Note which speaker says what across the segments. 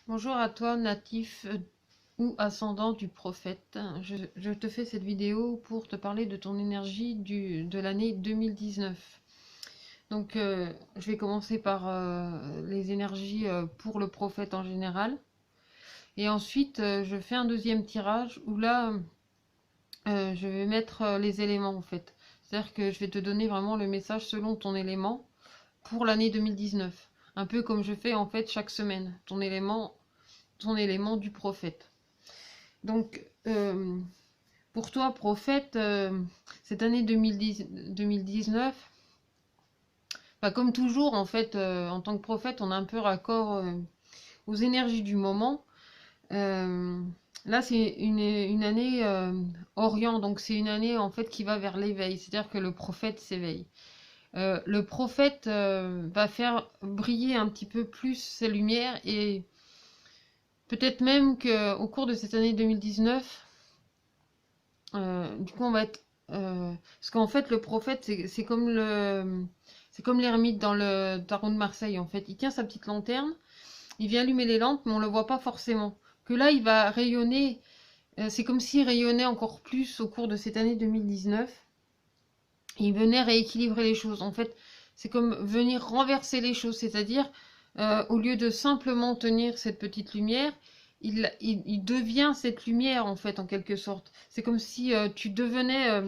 Speaker 1: Bonjour à toi, natif ou ascendant du prophète. Je te fais cette vidéo pour te parler de ton énergie de l'année 2019. Donc, je vais commencer par les énergies pour le prophète en général. Et ensuite, je fais un deuxième tirage où là, je vais mettre les éléments en fait. C'est-à-dire que je vais te donner vraiment le message selon ton élément pour l'année 2019. Un peu comme je fais en fait chaque semaine. Ton élément du prophète. Donc, pour toi, prophète, cette année 2019, bah, comme toujours, en fait, en tant que prophète, on a un peu raccord aux énergies du moment. Euh, Là, c'est une année Orient, donc c'est une année en fait qui va vers l'éveil, c'est-à-dire que le prophète s'éveille. Le prophète va faire briller un petit peu plus ses lumières et peut-être même qu'au cours de cette année 2019, du coup, on va être. Parce qu'en fait, le prophète, c'est comme l'ermite dans le tarot de Marseille. En fait, il tient sa petite lanterne, il vient allumer les lampes, mais on le voit pas forcément. Que là, il va rayonner. C'est comme s'il rayonnait encore plus au cours de cette année 2019. Il venait rééquilibrer les choses. En fait, c'est comme venir renverser les choses, c'est-à-dire au lieu de simplement tenir cette petite lumière, il devient cette lumière en fait en quelque sorte. C'est comme si tu devenais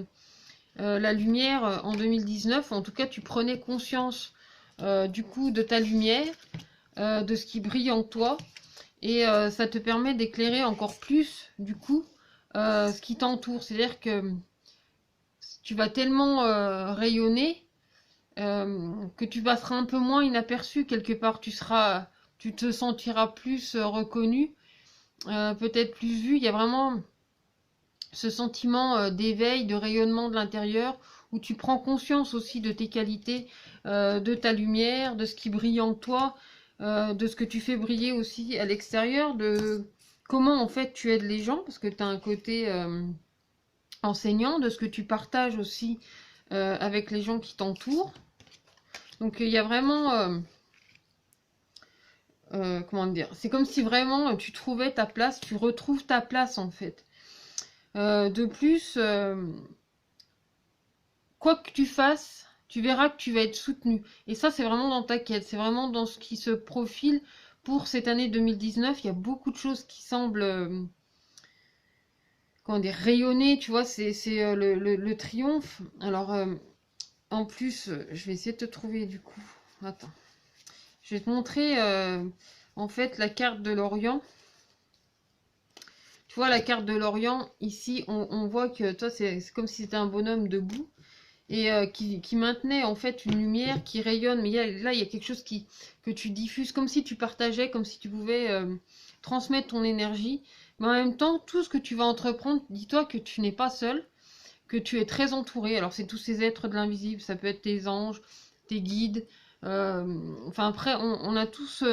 Speaker 1: la lumière en 2019, en tout cas tu prenais conscience du coup de ta lumière, de ce qui brille en toi, et ça te permet d'éclairer encore plus du coup ce qui t'entoure. C'est-à-dire que tu vas tellement rayonner que tu passeras un peu moins inaperçu quelque part. Tu te sentiras plus reconnu, peut-être plus vu. Il y a vraiment ce sentiment d'éveil, de rayonnement de l'intérieur, où tu prends conscience aussi de tes qualités, de ta lumière, de ce qui brille en toi, de ce que tu fais briller aussi à l'extérieur, de comment en fait tu aides les gens, parce que tu as un côté enseignant, de ce que tu partages aussi avec les gens qui t'entourent. Donc il y a vraiment, comment dire, c'est comme si vraiment tu trouvais ta place, tu retrouves ta place en fait. De plus, quoi que tu fasses, tu verras que tu vas être soutenu. Et ça, c'est vraiment dans ta quête, c'est vraiment dans ce qui se profile pour cette année 2019. Il y a beaucoup de choses qui semblent, comment dire, rayonner, tu vois, c'est le triomphe. Alors, en plus, je vais essayer de te trouver du coup. Attends. Je vais te montrer en fait la carte de l'Orient. Tu vois la carte de l'Orient, ici on voit que toi c'est comme si c'était un bonhomme debout et qui maintenait en fait une lumière qui rayonne. Mais là il y a quelque chose que tu diffuses, comme si tu partageais, comme si tu pouvais transmettre ton énergie. Mais en même temps, tout ce que tu vas entreprendre, dis-toi que tu n'es pas seul, que tu es très entouré. Alors c'est tous ces êtres de l'invisible, ça peut être tes anges, tes guides. Enfin après, on a tous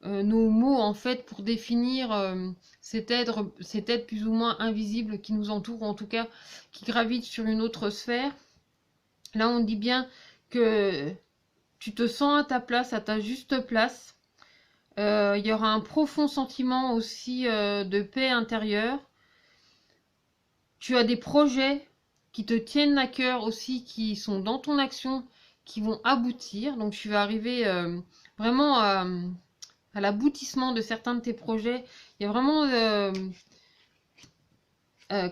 Speaker 1: nos mots en fait pour définir cet être plus ou moins invisible qui nous entoure, ou en tout cas qui gravite sur une autre sphère. Là, on dit bien que tu te sens à ta place, à ta juste place. Il y aura un profond sentiment aussi de paix intérieure. Tu as des projets qui te tiennent à cœur aussi, qui sont dans ton action, qui vont aboutir. Donc tu vas arriver vraiment à l'aboutissement de certains de tes projets. Il y a vraiment,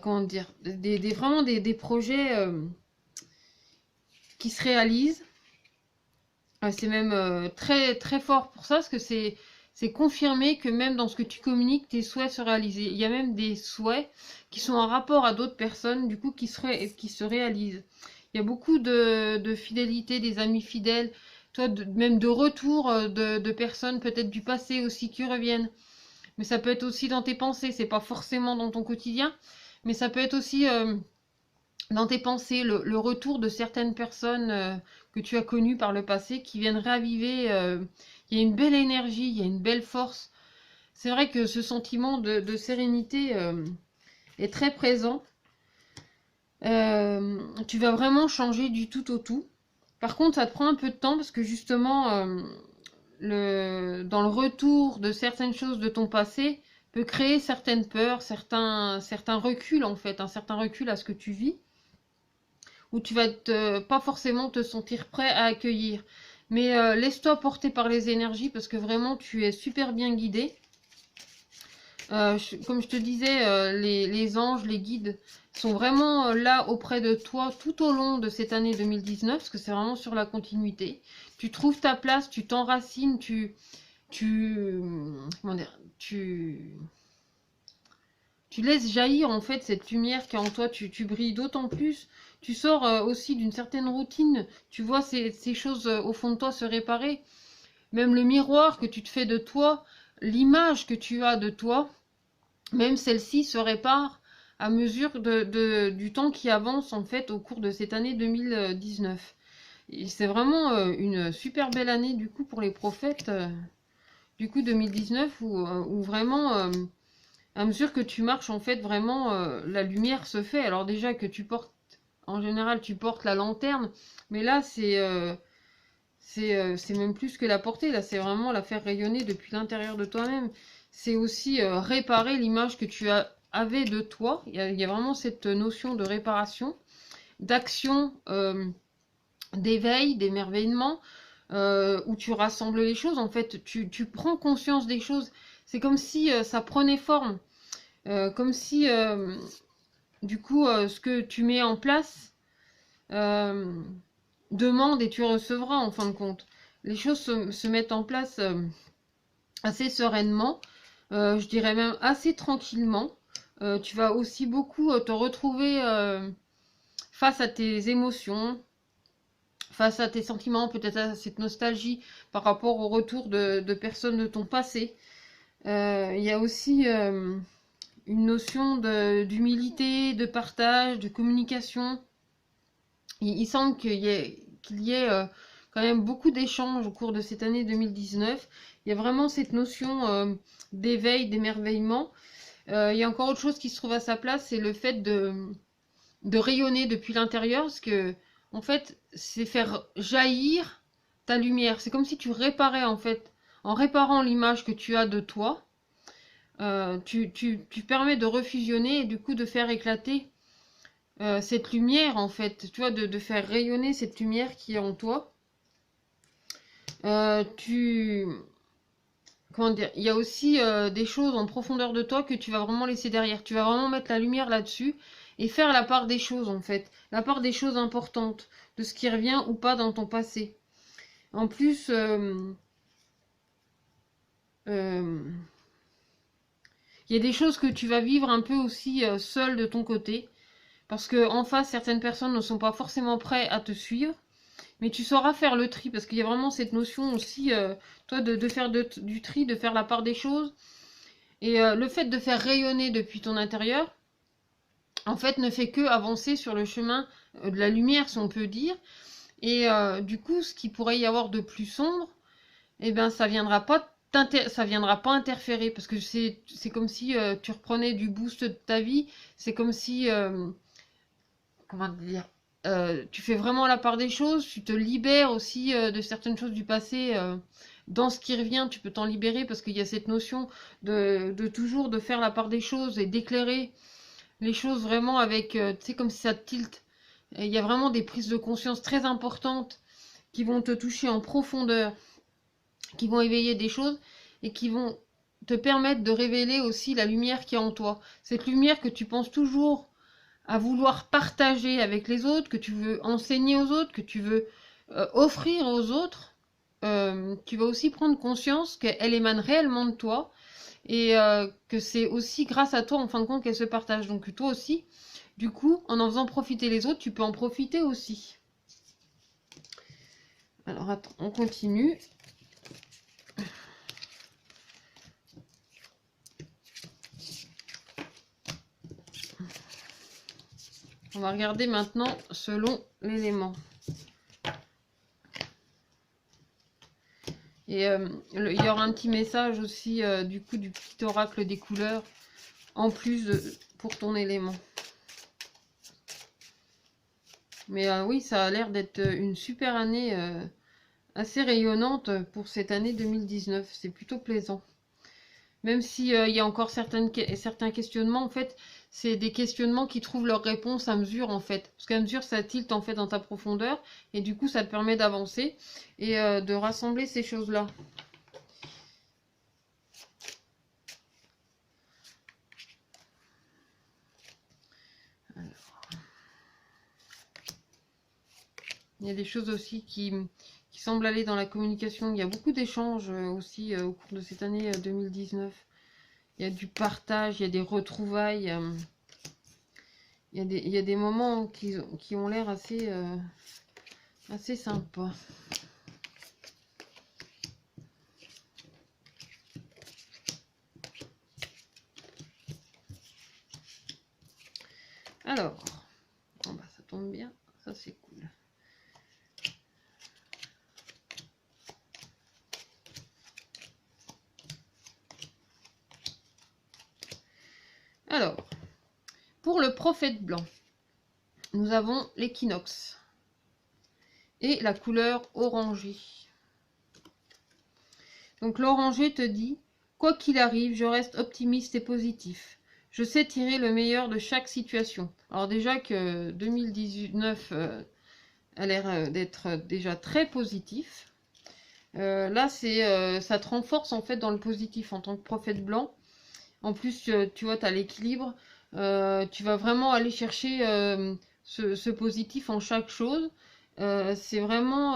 Speaker 1: comment dire, vraiment des projets qui se réalisent. C'est même très, très fort pour ça, parce que c'est confirmé que même dans ce que tu communiques, tes souhaits se réalisent. Il y a même des souhaits qui sont en rapport à d'autres personnes, du coup, qui se réalisent. Il y a beaucoup de fidélité, des amis fidèles, toi, même de retour de personnes peut-être du passé aussi qui reviennent. Mais ça peut être aussi dans tes pensées, c'est pas forcément dans ton quotidien, mais ça peut être aussi dans tes pensées, le retour de certaines personnes que tu as connues par le passé qui viennent raviver. Il y a une belle énergie, il y a une belle force. C'est vrai que ce sentiment de sérénité est très présent. Tu vas vraiment changer du tout au tout. Par contre, ça te prend un peu de temps parce que justement, dans le retour de certaines choses de ton passé peut créer certaines peurs, certains reculs en fait, un certain recul à ce que tu vis, où tu vas pas forcément te sentir prêt à accueillir. Mais laisse-toi porter par les énergies parce que vraiment tu es super bien guidé. Comme je te disais, les anges, les guides sont vraiment là auprès de toi tout au long de cette année 2019, parce que c'est vraiment sur la continuité. Tu trouves ta place, tu t'enracines, comment dire, tu laisses jaillir en fait cette lumière qui est en toi, tu brilles d'autant plus. Tu sors aussi d'une certaine routine, tu vois ces choses au fond de toi se réparer. Même le miroir que tu te fais de toi, l'image que tu as de toi, même celle-ci se répare à mesure du temps qui avance en fait au cours de cette année 2019. C'est vraiment une super belle année du coup pour les prophètes, du coup 2019 où vraiment à mesure que tu marches en fait vraiment la lumière se fait. Alors déjà que tu portes, en général tu portes la lanterne, mais là c'est même plus que la porter, là c'est vraiment la faire rayonner depuis l'intérieur de toi-même. C'est aussi réparer l'image que avais de toi. Il y a vraiment cette notion de réparation, d'action, d'éveil, d'émerveillement, où tu rassembles les choses. En fait, tu prends conscience des choses. C'est comme si ça prenait forme, comme si du coup ce que tu mets en place demande et tu recevras en fin de compte. Les choses se mettent en place assez sereinement, je dirais même assez tranquillement. Tu vas aussi beaucoup te retrouver face à tes émotions, face à tes sentiments, peut-être à cette nostalgie par rapport au retour de personnes de ton passé. Il y a aussi une notion d'humilité, de partage, de communication. Il semble qu'il y ait quand même beaucoup d'échanges au cours de cette année 2019. Il y a vraiment cette notion d'éveil, d'émerveillement. Il y a encore autre chose qui se trouve à sa place, c'est le fait de rayonner depuis l'intérieur, parce que en fait, c'est faire jaillir ta lumière. C'est comme si tu réparais en fait, en réparant l'image que tu as de toi, tu permets de refusionner et du coup de faire éclater cette lumière en fait, tu vois, de faire rayonner cette lumière qui est en toi. Euh, tu, Comment dire, il y a aussi des choses en profondeur de toi que tu vas vraiment laisser derrière. Tu vas vraiment mettre la lumière là-dessus et faire la part des choses en fait, la part des choses importantes, de ce qui revient ou pas dans ton passé. En plus, euh, il y a des choses que tu vas vivre un peu aussi seul de ton côté, parce que en face, certaines personnes ne sont pas forcément prêtes à te suivre. Mais tu sauras faire le tri, parce qu'il y a vraiment cette notion aussi, toi, de faire du tri, de faire la part des choses. Et le fait de faire rayonner depuis ton intérieur, en fait, ne fait que avancer sur le chemin de la lumière, si on peut dire. Et du coup, ce qui pourrait y avoir de plus sombre, eh ben, ça viendra pas interférer, parce que c'est comme si tu reprenais du boost de ta vie. C'est comme si, comment dire, tu fais vraiment la part des choses, tu te libères aussi de certaines choses du passé. Dans ce qui revient, tu peux t'en libérer parce qu'il y a cette notion de toujours de faire la part des choses et d'éclairer les choses vraiment avec, tu sais, comme si ça te tilte. Et il y a vraiment des prises de conscience très importantes qui vont te toucher en profondeur, qui vont éveiller des choses et qui vont te permettre de révéler aussi la lumière qui est en toi. Cette lumière que tu penses toujours à vouloir partager avec les autres, que tu veux enseigner aux autres, que tu veux offrir aux autres, tu vas aussi prendre conscience qu'elle émane réellement de toi et que c'est aussi grâce à toi en fin de compte qu'elle se partage. Donc toi aussi, du coup, en faisant profiter les autres, tu peux en profiter aussi. Alors attends, on continue. On va regarder maintenant selon l'élément. Et il y aura un petit message aussi du coup du petit oracle des couleurs en plus pour ton élément. Mais oui, ça a l'air d'être une super année assez rayonnante pour cette année 2019. C'est plutôt plaisant. Même s'il y a encore certains questionnements, en fait, c'est des questionnements qui trouvent leur réponse à mesure, en fait. Parce qu'à mesure, ça tilte, en fait, dans ta profondeur. Et du coup, ça te permet d'avancer et de rassembler ces choses-là. Il y a des choses aussi qui semblent aller dans la communication. Il y a beaucoup d'échanges aussi au cours de cette année 2019. Il y a du partage, il y a des retrouvailles. Il y a des moments qui ont l'air assez, assez sympas. Alors, oh bah, ça tombe bien, ça c'est cool. Alors, pour le prophète blanc, nous avons l'équinoxe et la couleur orangée. Donc l'orangé te dit, quoi qu'il arrive, je reste optimiste et positif. Je sais tirer le meilleur de chaque situation. Alors déjà que 2019 a l'air d'être déjà très positif. Là, ça te renforce en fait dans le positif en tant que prophète blanc. En plus, tu vois, tu as l'équilibre. Tu vas vraiment aller chercher ce positif en chaque chose. C'est vraiment...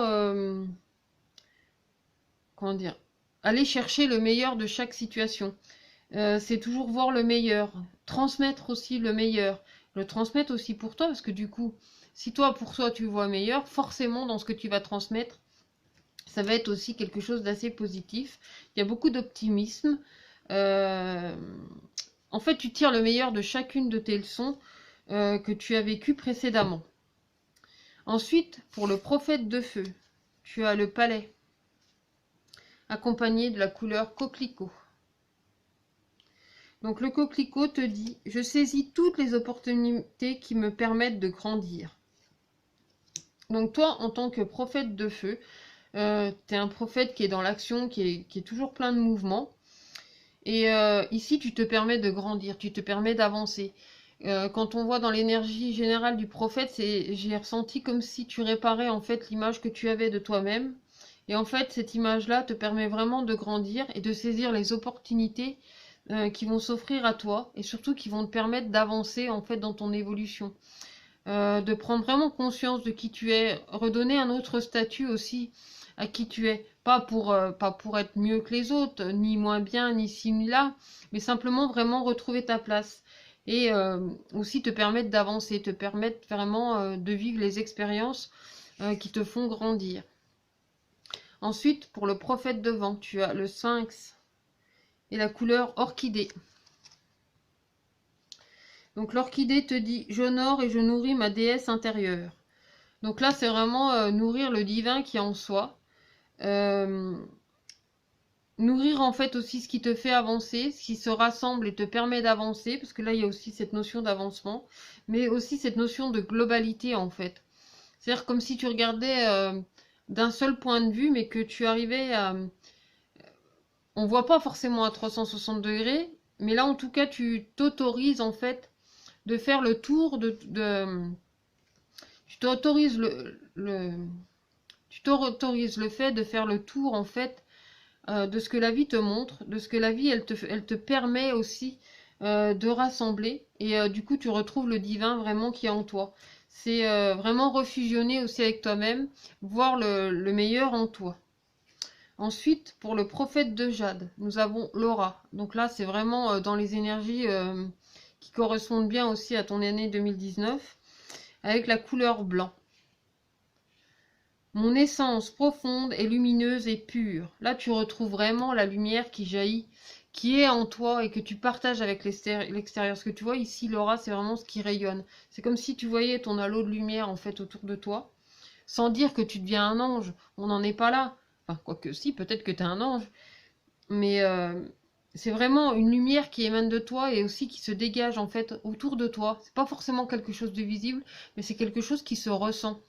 Speaker 1: comment dire? Aller chercher le meilleur de chaque situation. C'est toujours voir le meilleur. Transmettre aussi le meilleur. Le transmettre aussi pour toi, parce que du coup, si toi, pour toi, tu vois meilleur, forcément, dans ce que tu vas transmettre, ça va être aussi quelque chose d'assez positif. Il y a beaucoup d'optimisme. En fait, tu tires le meilleur de chacune de tes leçons que tu as vécues précédemment. Ensuite, pour le prophète de feu, tu as le palais, accompagné de la couleur coquelicot. Donc le coquelicot te dit, je saisis toutes les opportunités qui me permettent de grandir. Donc toi, en tant que prophète de feu, tu es un prophète qui est dans l'action, qui est toujours plein de mouvements. Et ici, tu te permets de grandir, tu te permets d'avancer. Quand on voit dans l'énergie générale du prophète, j'ai ressenti comme si tu réparais en fait l'image que tu avais de toi-même. Et en fait, cette image-là te permet vraiment de grandir et de saisir les opportunités qui vont s'offrir à toi et surtout qui vont te permettre d'avancer en fait dans ton évolution. De prendre vraiment conscience de qui tu es, redonner un autre statut aussi à qui tu es. Pas pour être mieux que les autres, ni moins bien, ni ci, ni là, mais simplement vraiment retrouver ta place. Et aussi te permettre d'avancer, te permettre vraiment de vivre les expériences qui te font grandir. Ensuite, pour le prophète de vent, tu as le sphinx et la couleur orchidée. Donc l'orchidée te dit, j'honore et je nourris ma déesse intérieure. Donc là, c'est vraiment nourrir le divin qui est en soi. Nourrir en fait aussi ce qui te fait avancer, ce qui se rassemble et te permet d'avancer, parce que là, il y a aussi cette notion d'avancement, mais aussi cette notion de globalité en fait. C'est-à-dire comme si tu regardais d'un seul point de vue, mais que tu arrivais à... On voit pas forcément à 360 degrés, mais là, en tout cas, tu t'autorises en fait de faire le tour tu t'autorises tu t'autorises le fait de faire le tour en fait de ce que la vie te montre, de ce que la vie elle te permet aussi de rassembler et du coup tu retrouves le divin vraiment qui est en toi. C'est vraiment refusionner aussi avec toi-même, voir le meilleur en toi. Ensuite, pour le prophète de Jade, nous avons Laura. Donc là, c'est vraiment dans les énergies qui correspondent bien aussi à ton année 2019, avec la couleur blanc. Mon essence profonde est lumineuse et pure. Là, tu retrouves vraiment la lumière qui jaillit, qui est en toi et que tu partages avec l'extérieur. Ce que tu vois ici, Laura, c'est vraiment ce qui rayonne. C'est comme si tu voyais ton halo de lumière en fait autour de toi, sans dire que tu deviens un ange. On n'en est pas là. Enfin, quoique si, peut-être que tu es un ange. Mais c'est vraiment une lumière qui émane de toi et aussi qui se dégage en fait autour de toi. C'est pas forcément quelque chose de visible, mais c'est quelque chose qui se ressent.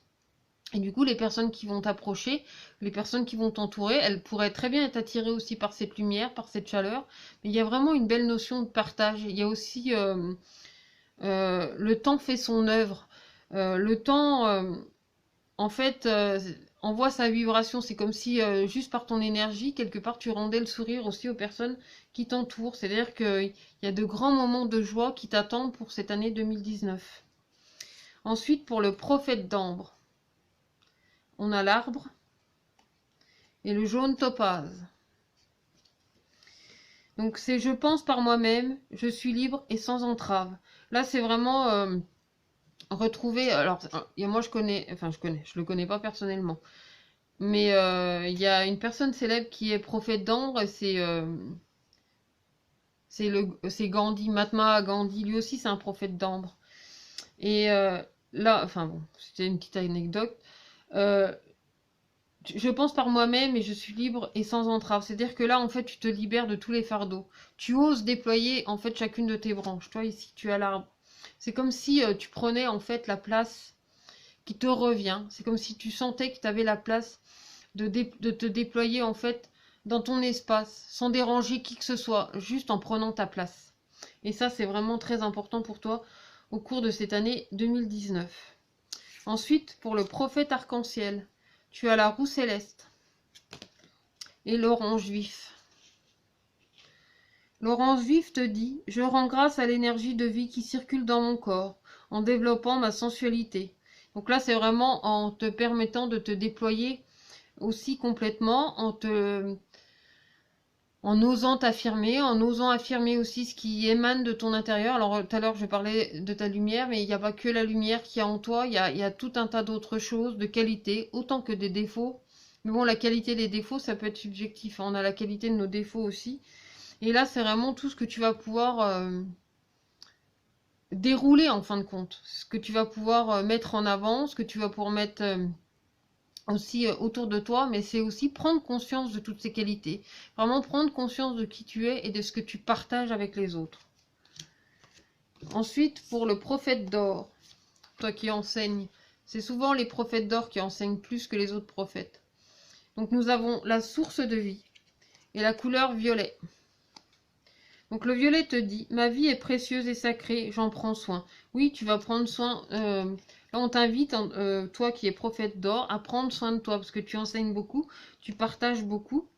Speaker 1: Et du coup, les personnes qui vont t'approcher, les personnes qui vont t'entourer, elles pourraient très bien être attirées aussi par cette lumière, par cette chaleur. Mais il y a vraiment une belle notion de partage. Il y a aussi le temps fait son œuvre. Le temps, en fait, envoie sa vibration. C'est comme si, juste par ton énergie, quelque part, tu rendais le sourire aussi aux personnes qui t'entourent. C'est-à-dire qu'il y a de grands moments de joie qui t'attendent pour cette année 2019. Ensuite, pour le prophète d'ambre, on a l'arbre et le jaune topaze. Donc c'est je pense par moi-même, je suis libre et sans entrave. Là, c'est vraiment retrouver. Alors, moi je le connais pas personnellement. Mais il y a une personne célèbre qui est prophète d'ambre, c'est Gandhi, Mahatma Gandhi, lui aussi c'est un prophète d'ambre. Et là, enfin bon, c'était une petite anecdote. Euh, je pense par moi-même et je suis libre et sans entrave. C'est-à-dire que là, en fait, tu te libères de tous les fardeaux. Tu oses déployer, en fait, chacune de tes branches. Toi, ici, tu as l'arbre. C'est comme si tu prenais, en fait, la place qui te revient. C'est comme si tu sentais que tu avais la place de te déployer, en fait, dans ton espace, sans déranger qui que ce soit, juste en prenant ta place. Et ça, c'est vraiment très important pour toi au cours de cette année 2019. Ensuite, pour le prophète arc-en-ciel, tu as la roue céleste et l'orange vif. L'orange vif te dit « Je rends grâce à l'énergie de vie qui circule dans mon corps, en développant ma sensualité. » Donc là, c'est vraiment en te permettant de te déployer aussi complètement, en osant t'affirmer, en osant affirmer aussi ce qui émane de ton intérieur. Alors tout à l'heure je parlais de ta lumière, mais il n'y a pas que la lumière qu'il y a en toi, il y a tout un tas d'autres choses, de qualités, autant que des défauts. Mais bon, la qualité des défauts, ça peut être subjectif, hein. On a la qualité de nos défauts aussi. Et là, c'est vraiment tout ce que tu vas pouvoir dérouler en fin de compte. Ce que tu vas pouvoir mettre en avant, ce que tu vas pouvoir mettre aussi autour de toi, mais c'est aussi prendre conscience de toutes ces qualités. Vraiment prendre conscience de qui tu es et de ce que tu partages avec les autres. Ensuite, pour le prophète d'or, toi qui enseignes, c'est souvent les prophètes d'or qui enseignent plus que les autres prophètes. Donc nous avons la source de vie et la couleur violet. Donc le violet te dit, ma vie est précieuse et sacrée, j'en prends soin. Oui, tu vas prendre soin. Là, on t'invite, toi qui es prophète d'or, à prendre soin de toi parce que tu enseignes beaucoup, tu partages beaucoup.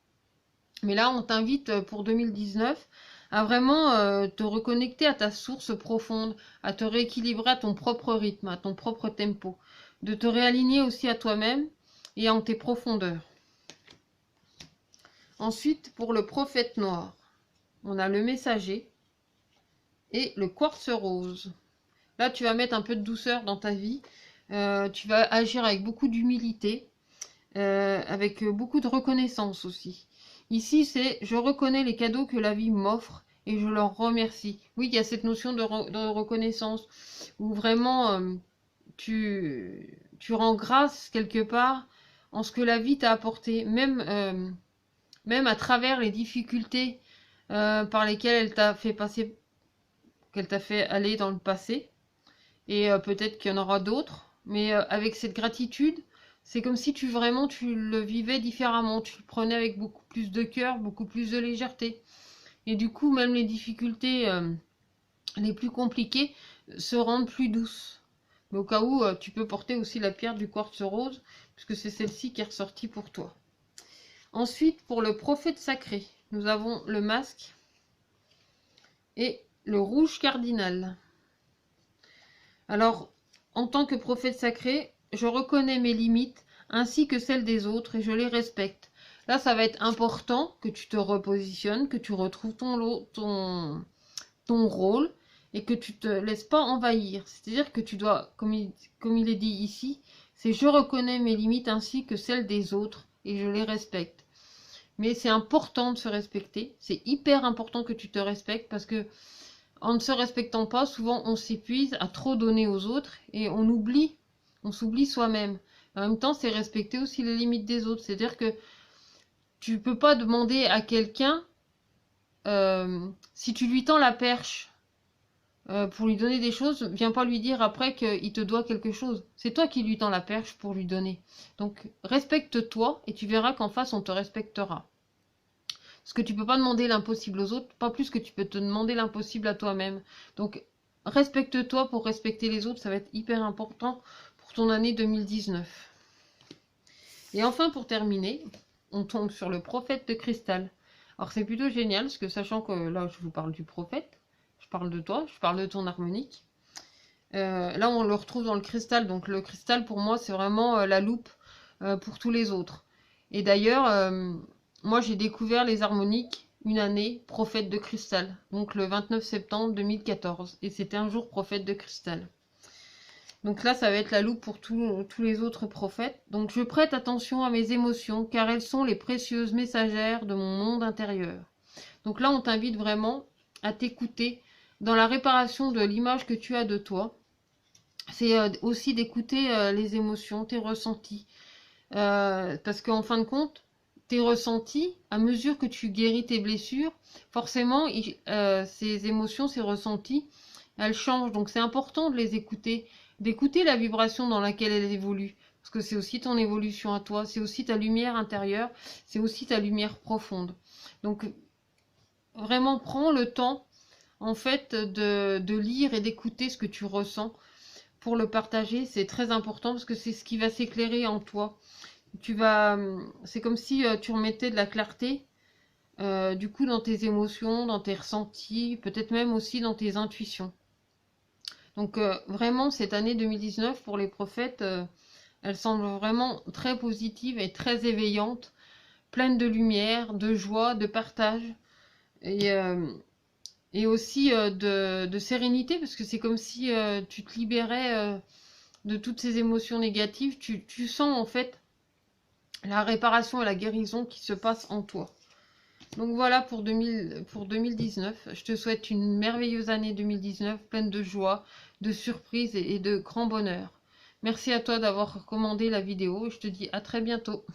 Speaker 1: Mais là, on t'invite pour 2019 à vraiment te reconnecter à ta source profonde, à te rééquilibrer à ton propre rythme, à ton propre tempo, de te réaligner aussi à toi-même et en tes profondeurs. Ensuite, pour le prophète noir, on a le messager et le quartz rose. Là, tu vas mettre un peu de douceur dans ta vie. Tu vas agir avec beaucoup d'humilité, avec beaucoup de reconnaissance aussi. Ici, c'est je reconnais les cadeaux que la vie m'offre et je leur remercie. Oui, il y a cette notion de reconnaissance où vraiment tu rends grâce quelque part en ce que la vie t'a apporté, même à travers les difficultés par lesquelles elle t'a fait passer, qu'elle t'a fait aller dans le passé. Et peut-être qu'il y en aura d'autres, mais avec cette gratitude, c'est comme si tu le vivais différemment, tu le prenais avec beaucoup plus de cœur, beaucoup plus de légèreté. Et du coup, même les difficultés les plus compliquées se rendent plus douces. Mais au cas où, tu peux porter aussi la pierre du quartz rose, puisque c'est celle-ci qui est ressortie pour toi. Ensuite, pour le prophète sacré, nous avons le masque et le rouge cardinal. Alors, en tant que prophète sacré, je reconnais mes limites ainsi que celles des autres et je les respecte. Là, ça va être important que tu te repositionnes, que tu retrouves ton rôle et que tu te laisses pas envahir. C'est-à-dire que tu dois, comme il est dit ici, c'est je reconnais mes limites ainsi que celles des autres et je les respecte. Mais c'est important de se respecter. C'est hyper important que tu te respectes parce que en ne se respectant pas, souvent on s'épuise à trop donner aux autres et on s'oublie soi-même. En même temps, c'est respecter aussi les limites des autres. C'est-à-dire que tu peux pas demander à quelqu'un, si tu lui tends la perche pour lui donner des choses, viens pas lui dire après qu'il te doit quelque chose. C'est toi qui lui tends la perche pour lui donner. Donc respecte-toi et tu verras qu'en face on te respectera. Parce que tu peux pas demander l'impossible aux autres, pas plus que tu peux te demander l'impossible à toi-même. Donc respecte-toi pour respecter les autres, ça va être hyper important pour ton année 2019. Et enfin pour terminer, on tombe sur le prophète de cristal. Alors c'est plutôt génial, parce que sachant que là je vous parle du prophète, je parle de toi, je parle de ton harmonique. Là, on le retrouve dans le cristal. Donc, le cristal, pour moi, c'est vraiment la loupe pour tous les autres. Et d'ailleurs, moi, j'ai découvert les harmoniques une année prophète de cristal. Donc, le 29 septembre 2014. Et c'était un jour prophète de cristal. Donc là, ça va être la loupe pour tous les autres prophètes. Donc, je prête attention à mes émotions, car elles sont les précieuses messagères de mon monde intérieur. Donc là, on t'invite vraiment à t'écouter dans la réparation de l'image que tu as de toi. C'est aussi d'écouter les émotions, tes ressentis. Parce qu'en fin de compte, tes ressentis, à mesure que tu guéris tes blessures, forcément, ces émotions, ces ressentis, elles changent. Donc c'est important de les écouter, d'écouter la vibration dans laquelle elles évoluent. Parce que c'est aussi ton évolution à toi, c'est aussi ta lumière intérieure, c'est aussi ta lumière profonde. Donc vraiment, prends le temps, en fait, de lire et d'écouter ce que tu ressens pour le partager. C'est très important parce que c'est ce qui va s'éclairer en toi. C'est comme si tu remettais de la clarté, du coup, dans tes émotions, dans tes ressentis, peut-être même aussi dans tes intuitions. Donc, vraiment, cette année 2019 pour les prophètes, elle semble vraiment très positive et très éveillante, pleine de lumière, de joie, de partage. Et, et aussi de sérénité, parce que c'est comme si tu te libérais de toutes ces émotions négatives. Tu sens en fait la réparation et la guérison qui se passe en toi. Donc voilà pour 2019. Je te souhaite une merveilleuse année 2019, pleine de joie, de surprises et de grand bonheur. Merci à toi d'avoir commandé la vidéo et je te dis à très bientôt.